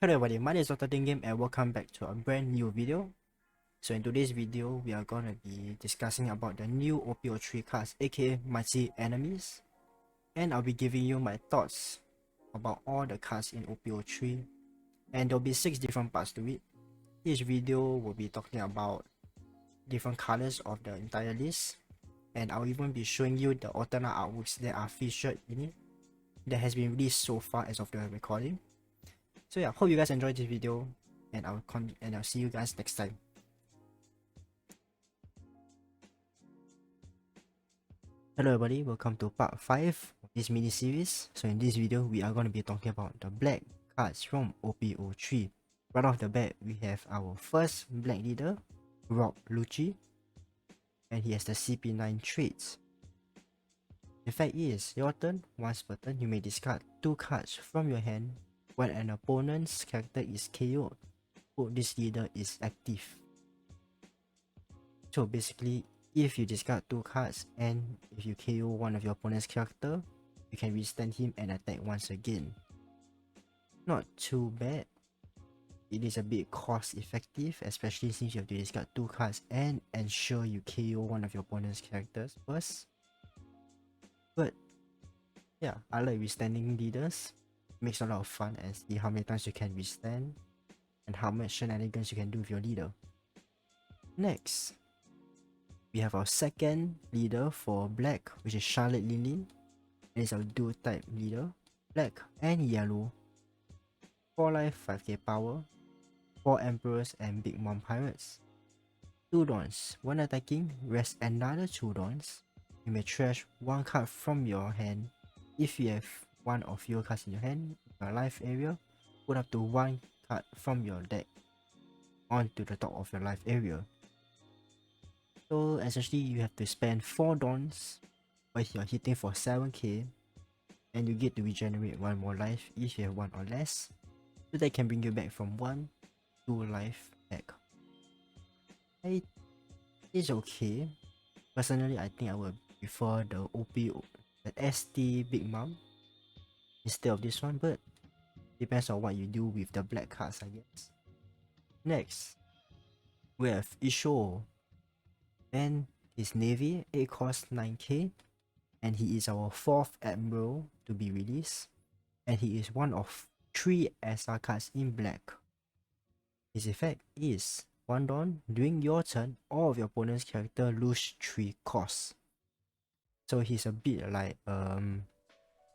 Hello everybody, my name is Dr. Dingame and welcome back to a brand new video. So in today's video, we are going to be discussing about the new op-03 cards, aka Mighty Enemies. And I'll be giving you my thoughts about all the cards in op-03. And there'll be 6 different parts to it. Each video will be talking about different colors of the entire list. And I'll even be showing you the alternate artworks that are featured in it that has been released so far as of the recording. So yeah, hope you guys enjoyed this video, and I'll see you guys next time. Hello everybody, welcome to part 5 of this mini series. So in this video, we are going to be talking about the black cards from op-03. Right off the bat, we have our first black leader, Rob Lucci, and he has the CP9 traits. The fact is, your turn, once per turn, you may discard 2 cards from your hand when an opponent's character is KO'd. This leader is active. So basically, if you discard 2 cards and if you KO one of your opponent's character, you can withstand him and attack once again. Not too bad. It is a bit cost effective, especially since you have to discard 2 cards and ensure you KO one of your opponent's characters first. But yeah, I like withstanding leaders. Makes a lot of fun and see how many times you can withstand and how much shenanigans you can do with your leader. Next, we have our second leader for black, which is Charlotte Lilin. It is our dual type leader, black and yellow. 4 life, 5k power, 4 emperors and big mom pirates. 2 dawns. When attacking, rest another 2 dawns. You may trash 1 card from your hand. If you have one of your cards in your hand, in your life area, put up to 1 card from your deck onto the top of your life area. So essentially you have to spend 4 dawns, but you're hitting for 7k, and you get to regenerate 1 more life if you have 1 or less. So that can bring you back from 1 to life back. It's okay. Personally, I think I would prefer the the ST Big Mom instead of this one, but depends on what you do with the black cards, I guess. Next, we have Isho, and his navy, it costs 9k, and he is our 4th admiral to be released, and he is one of 3 SR cards in black. His effect is 1 dawn, during your turn, all of your opponent's character lose 3 costs. So he's a bit like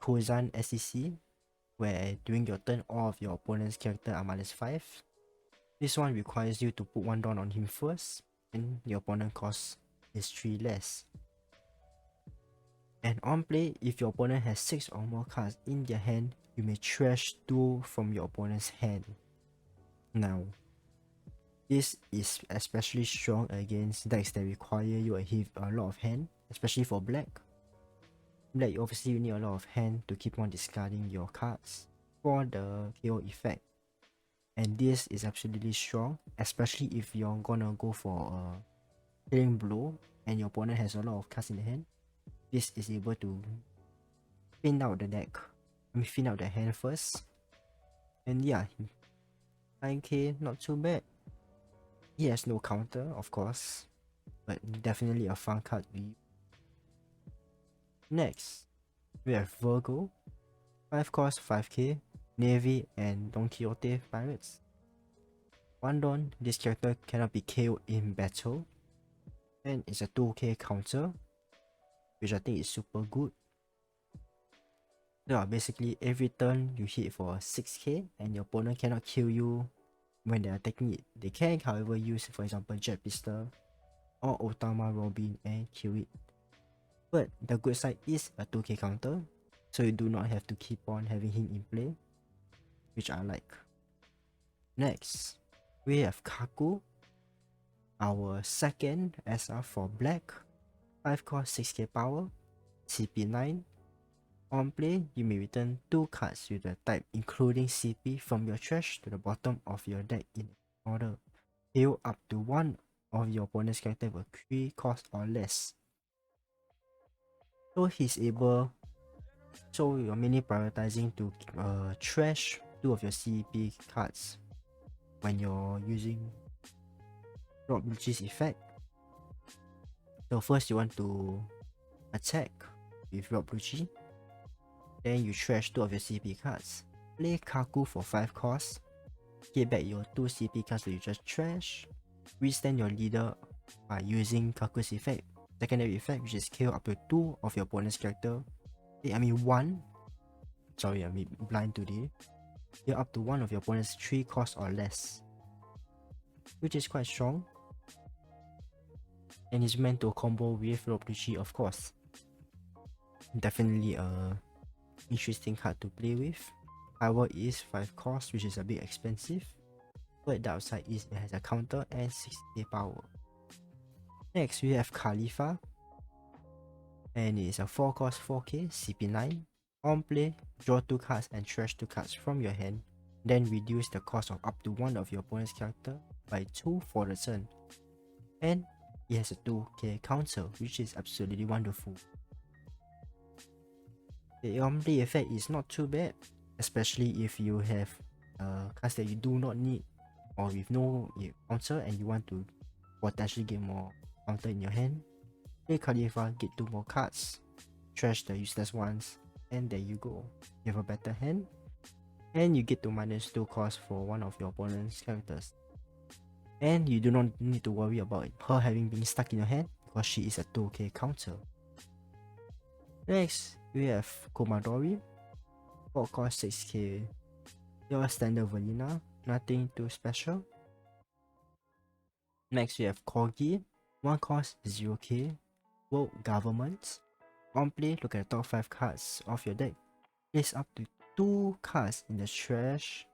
Kozan SEC, where during your turn all of your opponent's character are -5. This one requires you to put 1 dawn on him first, and your opponent cost is 3 less. And on play, if your opponent has 6 or more cards in their hand, you may trash 2 from your opponent's hand. Now, this is especially strong against decks that require you a lot of hand, especially for black. Black, obviously you need a lot of hand to keep on discarding your cards for the KO effect. And this is absolutely strong, especially if you're gonna go for a killing blow and your opponent has a lot of cards in the hand. This is able to thin out the deck. Thin out the hand first. And yeah, 9k, not too bad. He has no counter, of course, but definitely a fun card to use. Next, we have Virgo, 5 cost, 5k, Navy and Don Quixote pirates. 1 dawn, this character cannot be KO'd in battle, and it's a 2k counter, which I think is super good. Yeah, basically every turn you hit for 6k and your opponent cannot kill you when they are attacking it. They can, however, use, for example, Jet Pistol or Otama Robin and kill it. But the good side is a 2k counter, so you do not have to keep on having him in play, which I like. Next, we have Kaku, our second SR for black, 5 cost, 6k power, CP9. On play, you may return 2 cards with the type including CP from your trash to the bottom of your deck in order. Heal up to 1 of your opponent's character with 3 cost or less. So he's able, so you're mainly prioritizing to trash 2 of your CP cards when you're using Rob Lucci's effect. So first you want to attack with Rob Lucci. Then you trash 2 of your CP cards. Play Kaku for 5 costs. Get back your 2 CP cards that you just trash. Restand your leader by using Kaku's effect, secondary effect, which is KO up to 2 of your opponent's character. one. Sorry, I'm blind today. KO up to 1 of your opponent's 3 costs or less, which is quite strong. And is meant to combo with Rob Lucci, of course. Definitely a interesting card to play with. Power is 5 cost, which is a bit expensive, but the upside is it has a counter and 60k power. Next we have Khalifa, and it is a 4 cost 4k CP9. On play, draw 2 cards and trash 2 cards from your hand, then reduce the cost of up to 1 of your opponent's character by 2 for the turn. And it has a 2k counter, which is absolutely wonderful. The on-play effect is not too bad, especially if you have cards that you do not need or with no counter and you want to potentially get more counter in your hand. Play Khalifa, get 2 more cards, trash the useless ones, and there you go. You have a better hand, and you get to minus 2 cost for 1 of your opponent's characters. And you do not need to worry about her having been stuck in your hand because she is a 2k counter. Next, we have Komadori, 4 cost 6k, your standard vanilla, nothing too special. Next we have Corgi, 1 cost 0k, World Government. On play, look at the top 5 cards of your deck, place up to 2 cards in the trash,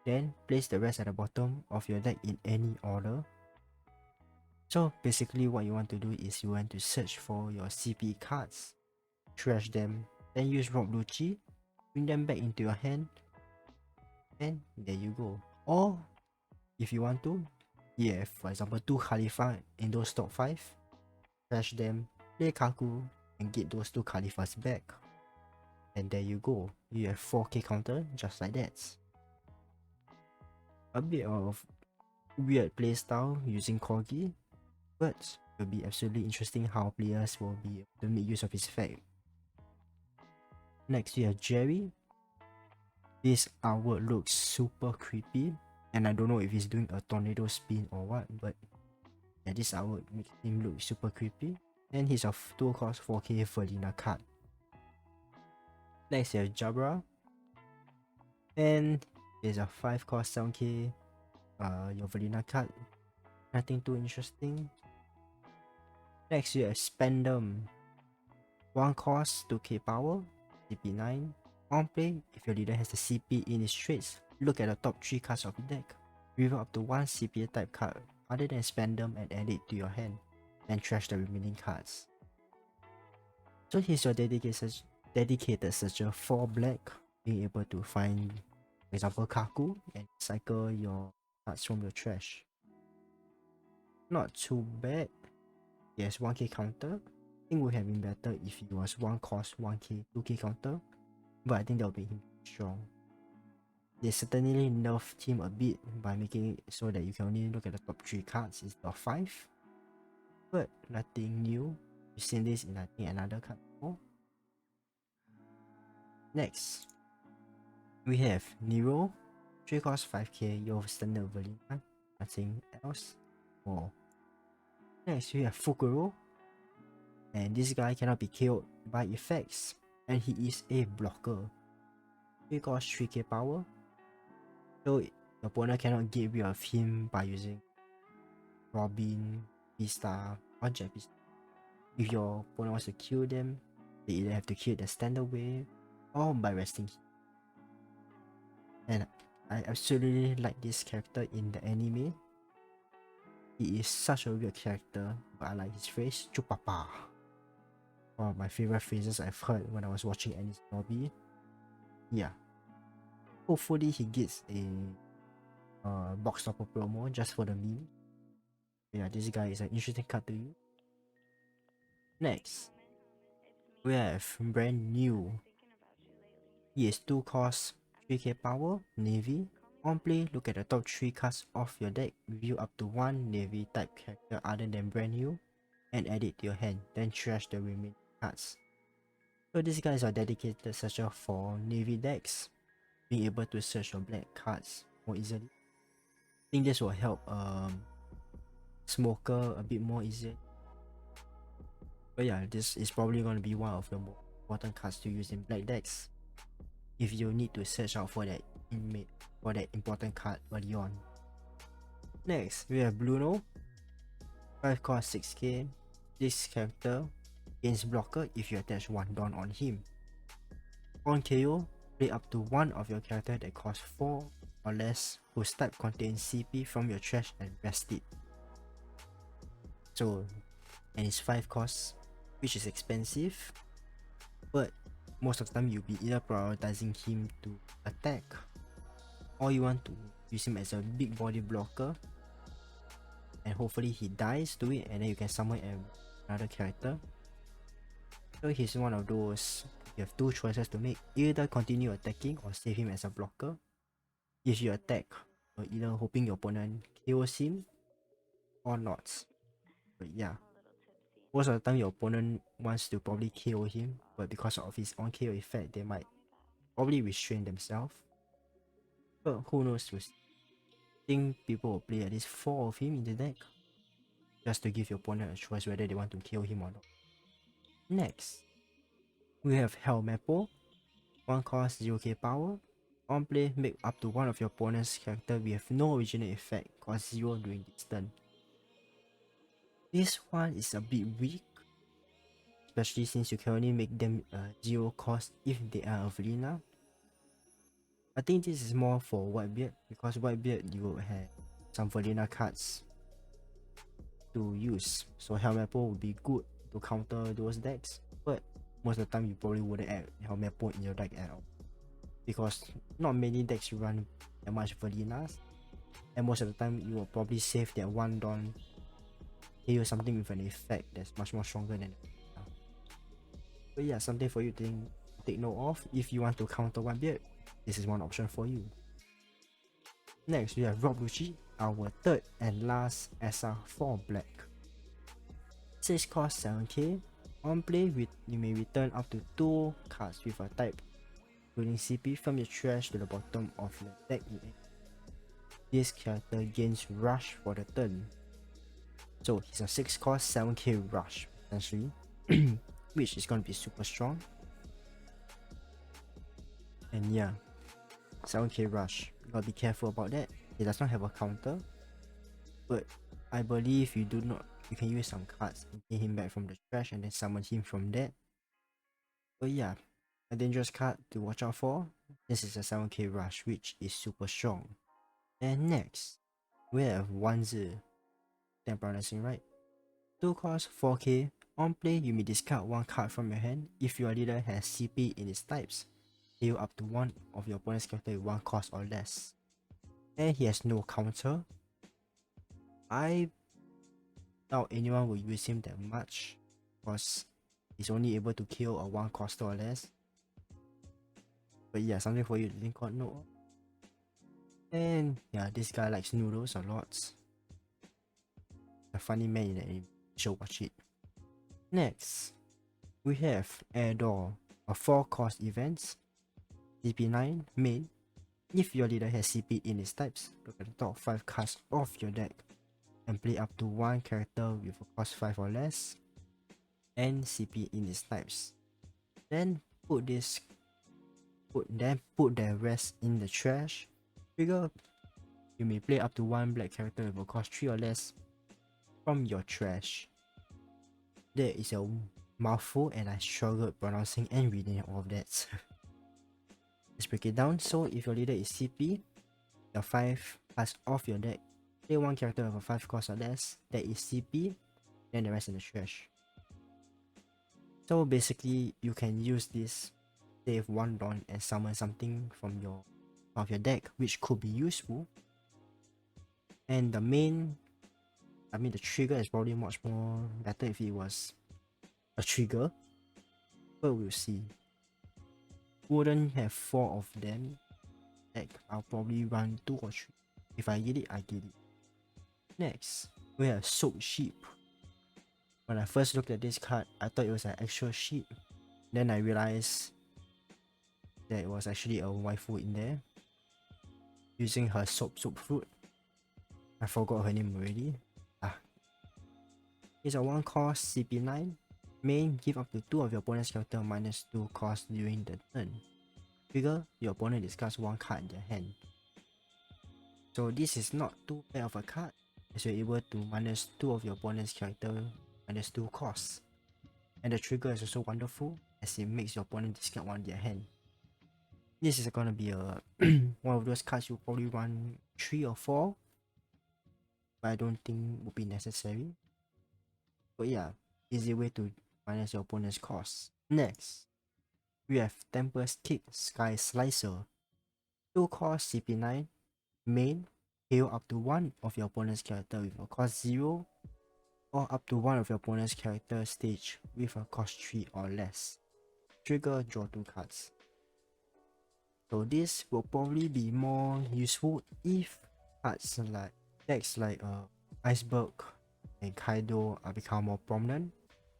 then place the rest at the bottom of your deck in any order. So basically what you want to do is you want to search for your CP cards, trash them, then use Rob Lucci, bring them back into your hand, and there you go. Or if you want to, yeah, for example 2 Khalifa in those top 5, trash them, play Kaku, and get those 2 Khalifas back. And there you go, you have 4k counter just like that. A bit of weird playstyle using Corgi, but it will be absolutely interesting how players will be able to make use of his effect. Next we have Jerry. This artwork looks super creepy, and I don't know if he's doing a tornado spin or what, but yeah, this artwork makes him look super creepy. And he's a 2 cost 4k Felina card. Next we have Jabra, and he's a 5 cost 7k your Felina card, nothing too interesting. Next we have Spandam, 1 cost 2k power, CP9. On play, if your leader has the CP in his traits, look at the top 3 cards of the deck, reveal up to 1 CP type card other than Spandam and add it to your hand, then trash the remaining cards. So here's your dedicated searcher for black, being able to find, for example, Kaku, and cycle your cards from your trash. Not too bad. He has 1k counter. I think it would have been better if he was 1 cost 1k 2k counter, but I think that will be him strong. They certainly nerfed him a bit by making it so that you can only look at the top 3 cards instead of 5, but nothing new. We've seen this in I think another card before. Next, we have Nero, 3 cost 5k, your standard vanilla, nothing else more. Next, we have Fukuro, and this guy cannot be killed by effects, and he is a blocker. 3 cost 3k power, so the opponent cannot get rid of him by using Robin, Vista, or Jappy. If your opponent wants to kill them, they either have to kill the standard way or by resting him. And I absolutely like this character in the anime. He is such a weird character, but I like his phrase, Chupapa. One of my favorite phrases I've heard when I was watching Annie's Lobby. Yeah. Hopefully he gets a box topper promo just for the meme. Yeah, this guy is an interesting card to use. Next, we have brand new. He is 2 cost 3k power, Navy. On play, look at the top 3 cards of your deck, review up to 1 Navy type character other than brand new, and add it to your hand, then trash the remaining cards. So these guys are dedicated searcher for Navy decks, being able to search your black cards more easily. I think this will help Smoker a bit more easier. But yeah, this is probably going to be one of the more important cards to use in black decks if you need to search out for that important card early on. Next, we have Bruno. 5 cost 6k. This character gains blocker if you attach 1 Dawn on him. On KO, play up to 1 of your character that costs 4 or less whose type contains CP from your trash and rest it. So, and it's 5 costs, which is expensive, but most of the time you'll be either prioritizing him to attack, or you want to use him as a big body blocker, and hopefully he dies to it, and then you can summon another character. So he's one of those, you have 2 choices to make, either continue attacking or save him as a blocker. If you attack, you're either hoping your opponent kills him or not. But yeah, most of the time your opponent wants to probably KO him, but because of his on KO effect, they might probably restrain themselves. But who knows? I think people will play at least 4 of him in the deck, just to give your opponent a choice whether they want to kill him or not. Next, we have Helmeppo. 1 cost 0k power. On play, make up to 1 of your opponent's character with no original effect cost 0 during this turn. This one is a bit weak, especially since you can only make them 0 cost if they are a Velina. I think this is more for Whitebeard, because Whitebeard you will have some Velina cards to use, so Helmeppo would be good to counter those decks, but most of the time you probably wouldn't add Helmeppo in your deck at all, because not many decks run that much Velinas, and most of the time you will probably save that 1 Dawn, KO something with an effect that's much more stronger than Velina. But yeah, something for you to take note of. If you want to counter Whitebeard, this is one option for you. Next, we have Rob Lucci, our 3rd and last SR for black. 6 cost 7k. On play, you may return up to 2 cards with a type, including CP, from your trash to the bottom of your deck. This character gains rush for the turn. So he's a 6 cost 7k rush, essentially, which is going to be super strong. And yeah, 7k rush, you gotta be careful about that. It does not have a counter, but I believe you can use some cards and get him back from the trash and then summon him from that. But yeah, a dangerous card to watch out for. This is a 7k rush, which is super strong. And next, we have Wanzi. I'm pronouncing right. 2 cost 4k. On play, you may discard 1 card from your hand if your leader has CP in its types. Heal up to 1 of your opponent's character with 1 cost or less. And he has no counter. I doubt anyone will use him that much, because he's only able to kill a 1 cost or less. But yeah, something for you to think on note. And yeah, this guy likes noodles a lot. A funny man in the anime, so watch it. Next, we have Air Door, a 4 cost event. CP9 main. If your leader has CP in its types, look at the top 5 cards of your deck and play up to 1 character with a cost 5 or less and CP in its types. Then put the rest in the trash. Trigger, you may play up to 1 black character with a cost 3 or less from your trash. That is a mouthful and I struggled pronouncing and reading all of that. Let's break it down. So if your leader is CP, the 5 cards off your deck, play 1 character with a 5 cost or less that is CP, then the rest in the trash. So basically, you can use this, save 1 Dawn and summon something from your deck, which could be useful. And the trigger is probably much more better if it was a trigger, but we'll see. Wouldn't have 4 of them, deck, I'll probably run 2 or 3. If I get it, I get it. Next, we have Soap Sheep. When I first looked at this card, I thought it was an actual sheep. Then I realized that it was actually a waifu in there, using her soap fruit. I forgot her name already. It's a 1 cost CP9. Main, give up to 2 of your opponent's character -2 cost during the turn. Trigger, your opponent discards 1 card in their hand. So this is not too bad of a card, as you're able to -2 of your opponent's character -2 cost. And the trigger is also wonderful, as it makes your opponent discard 1 in their hand. This is gonna be a one of those cards you probably run 3 or 4, but I don't think would be necessary. But yeah, easy way to minus your opponent's cost. Next, we have Tempest Kick Sky Slicer. 2 cost CP9. Main, heal up to 1 of your opponent's character with a cost 0, or up to 1 of your opponent's character stage with a cost 3 or less. Trigger, draw 2 cards. So this will probably be more useful if cards like decks like Iceberg and Kaido are become more prominent.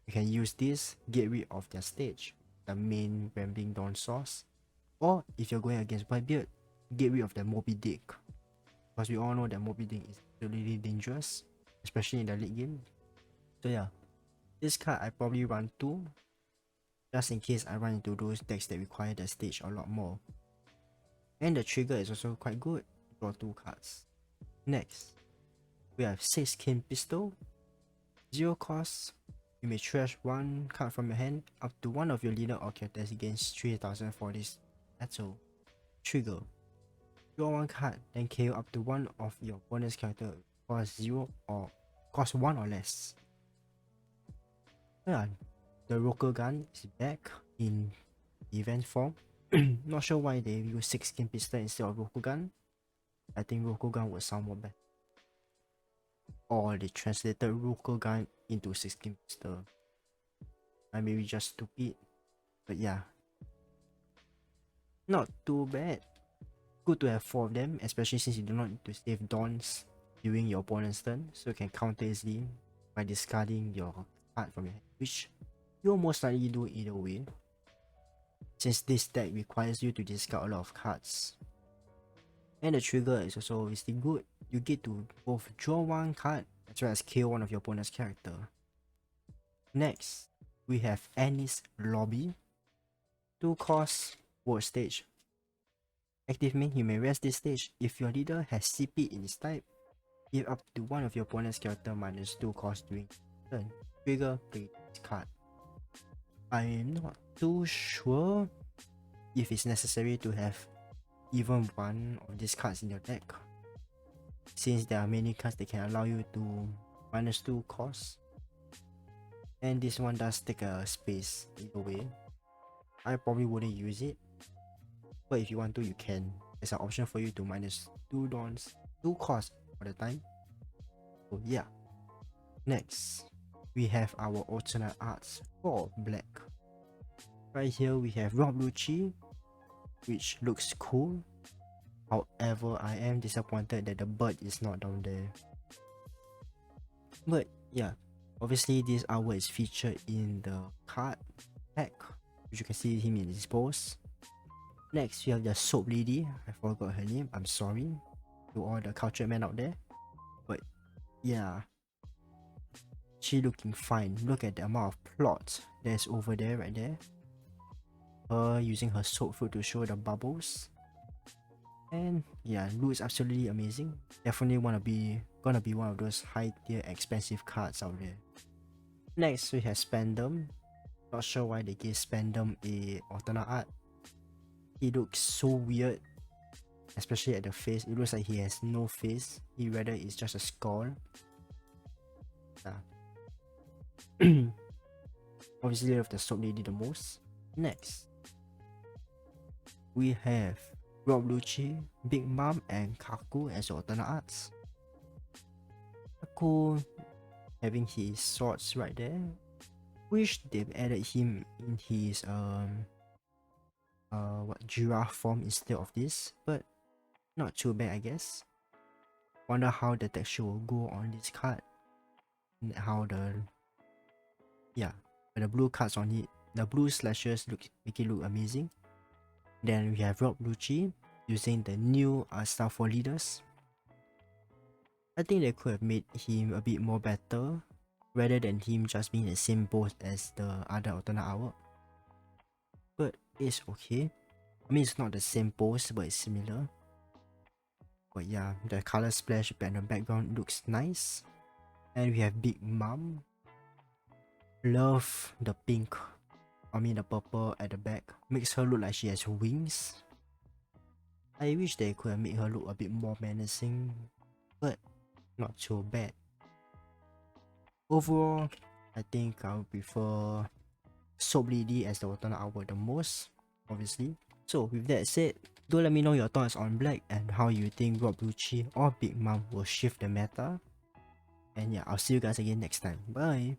You can use this, get rid of their stage, the main Rambling Dawn source. Or if you're going against Whitebeard, get rid of the Moby Dick. Because we all know that Moby Dick is really dangerous, especially in the late game. So yeah, this card I probably run 2, just in case I run into those decks that require the stage a lot more. And the trigger is also quite good, draw 2 cards. Next, we have 6 Kin Pistol. 0 cost, you may trash 1 card from your hand up to 1 of your leader or characters against 3000 for this battle. Trigger, draw 1 card, then KO up to 1 of your opponent's character, cost 0 or cost 1 or less. Yeah, the Rokugan is back in event form. Not sure why they use 6 Kin Pistol instead of Rokugan. I think Rokugan would sound more better. Or they translated Rokugan into 6 Kin Pistol. I may be just stupid, but yeah. Not too bad. Good to have 4 of them, especially since you do not need to save Dawns during your opponent's turn, so you can counter easily by discarding your card from your hand, which you'll most likely do either way, since this deck requires you to discard a lot of cards. And the trigger is also obviously good. You get to both draw 1 card as well as kill 1 of your opponent's character. Next, we have Annie's Lobby. 2 costs, world stage. Active main, you may rest this stage if your leader has CP in its type. Give up to 1 of your opponent's character -2 cost during turn. Trigger, play this card. I'm not too sure if it's necessary to have even 1 of these cards in your deck, since there are many cards that can allow you to -2 cost, and this one does take a space either way. I probably wouldn't use it, but if you want to, you can. There's an option for you to -2 Dawns, 2 cost for the time. So yeah. Next, we have our alternate arts for black. Right here we have Rob Lucci, which looks cool. However, I am disappointed that the bird is not down there. But yeah, obviously this artwork is featured in the card pack, which you can see him in his pose. Next, we have the soap lady. I forgot her name, I'm sorry to all the cultured men out there. But yeah, she looking fine. Look at the amount of plot that's over there, right there. Her using her soap fruit to show the bubbles. And yeah, looks absolutely amazing. Definitely gonna be one of those high tier expensive cards out there. Next, we have Spandam. Not sure why they gave Spandam a alternate art. He looks so weird, especially at the face. It looks like he has no face. He rather is just a skull. Obviously, I love the soap lady the most. Next, we have Rob Lucci, Big Mom, and Kaku as alternate arts. Kaku having his swords right there. Wish they've added him in his giraffe form instead of this, but Not too bad, I guess. Wonder how the texture will go on this card. And how the blue cards on it, the blue slashes make it look amazing. Then we have Rob Lucci using the new style for leaders. I think they could have made him a bit more better rather than him just being the same pose as the other alternate artwork. But it's okay. I mean, it's not the same pose, but it's similar. But yeah, the color splash on the background looks nice. And we have Big Mom. Love the pink, the purple at the back. Makes her look like she has wings. I wish they could have made her look a bit more menacing, but not too bad. Overall, I think I would prefer Soap Lady as the alternate artwork the most, obviously. So with that said, do let me know your thoughts on Black and how you think Rob Lucci or Big Mom will shift the meta. And yeah, I'll see you guys again next time. Bye!